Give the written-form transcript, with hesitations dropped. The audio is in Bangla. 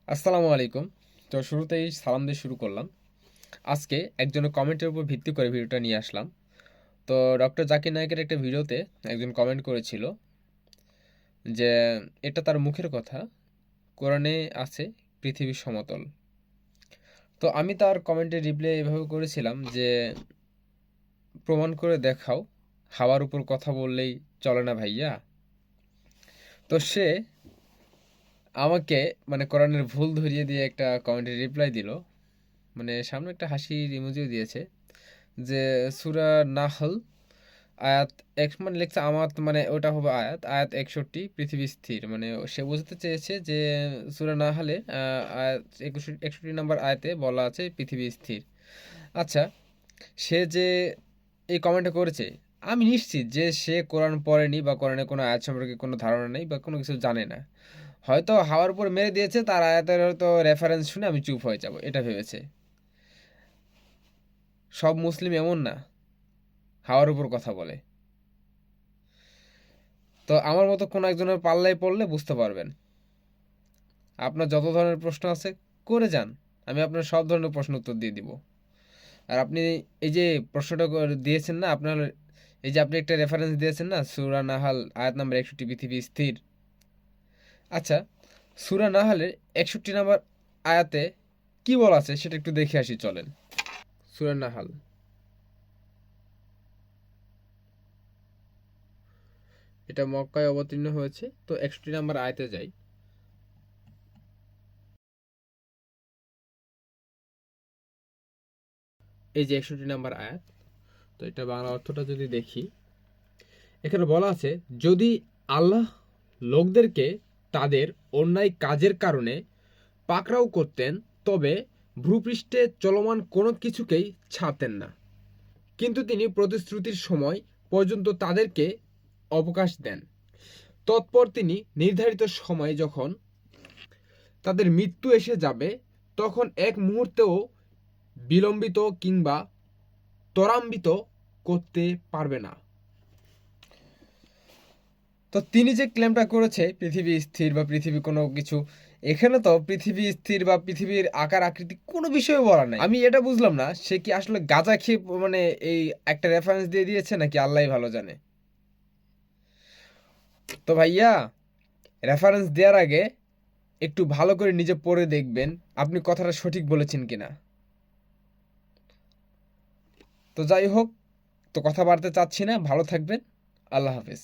আসসালামু আলাইকুম। তো শুরুতেই সালাম দিয়ে শুরু করলাম। আজকে একজনের কমেন্টের উপর ভিত্তি করে ভিডিওটা নিয়ে আসলাম। তো ডক্টর জাকির নায়েকের একটা ভিডিওতে একজন কমেন্ট করেছিল যে এটা তার মুখের কথা, কোরআনে আছে পৃথিবী সমতল। তো আমি তার কমেন্টের রিপ্লাই এভাবে করেছিলাম যে প্রমাণ করে দেখাও, হাওয়ার উপর কথা বললেই চলে না ভাইয়া। তো সে আমাকে কোরআনের ভুল ধরিয়ে দিয়ে একটা কমেন্টের রিপ্লাই দিল, সামনে একটা হাসির ইমোজিও দিয়েছে যে সূরা নাহল আয়াত এক লিখছে আমাত, ওটা হবে আয়াত আয়াত 61 পৃথিবী স্থির। সে বুঝতে চেয়েছে যে সূরা নাহলে আয়াত 61 নম্বর আয়াতে বলা আছে পৃথিবী স্থির। আচ্ছা, সে যে এই কমেন্টটা করেছে, আমি নিশ্চিত যে সে কোরআন পড়েনি বা কোরআনে কোনো আয়াত সম্পর্কে কোনো ধারণা নেই বা কোনো কিছু জানে না। হয়তো হাওয়ার উপর মেরে দিয়েছে, তার আয়াতের হয়তো রেফারেন্স শুনে আমি চুপ হয়ে যাব এটা ভেবেছে। সব মুসলিম এমন না, হাওয়ার উপর কথা বলে। তো আমার মতো কোনো একজনের পাল্লায় পড়লে বুঝতে পারবেন। আপনার যত ধরনের প্রশ্ন আছে করে যান, আমি আপনার সব ধরনের প্রশ্ন উত্তর দিয়ে দিব। আর আপনি এই যে প্রশ্নটা দিয়েছেন না, আপনার এই যে আপনি একটা রেফারেন্স দিয়েছেন না, সূরা নাহাল আয়াত নাম্বার 61 পৃথিবী স্থির। আচ্ছা, সূরা নাহালের 61 নম্বর আয়াতে কি বলা আছে সেটা একটু দেখে আসি চলেন। সূরা নাহাল, এটা মক্কায় অবতীর্ণ হয়েছে। তো 61 নম্বর আয়াতে যাই। এই যে 61 নম্বর আয়াত, তো এটা বাংলা অর্থটা যদি দেখি, এখানে বলা আছে যদি আল্লাহ লোকদেরকে তাদের অন্যায় কাজের কারণে পাকড়াও করতেন তবে ভূপৃষ্ঠে চলমান কোনো কিছুকেই ছাড়তেন না, কিন্তু তিনি প্রতিশ্রুতির সময় পর্যন্ত তাদেরকে অবকাশ দেন। তৎপর তিনি নির্ধারিত সময় যখন তাদের মৃত্যু এসে যাবে তখন এক মুহূর্তেও বিলম্বিত কিংবা ত্বরান্বিত করতে পারবে না। তো তিনি যে ক্লেমটা করেছে পৃথিবী স্থির বা পৃথিবী কোনো কিছু, এখানে তো পৃথিবী স্থির বা পৃথিবীর আকার আকৃতি কোনো বিষয়ে বলা নাই। আমি এটা বুঝলাম না, সে কি আসলে গাঁজা খেয়ে এই একটা রেফারেন্স দিয়ে দিয়েছে নাকি আল্লাহই ভালো জানে। তো ভাইয়া, রেফারেন্স দেওয়ার আগে একটু ভালো করে নিজে পড়ে দেখবেন আপনি কথাটা সঠিক বলেছেন কিনা। তো যাই হোক, তো কথা বাড়তে চাচ্ছি না, ভালো থাকবেন। আল্লাহ হাফেজ।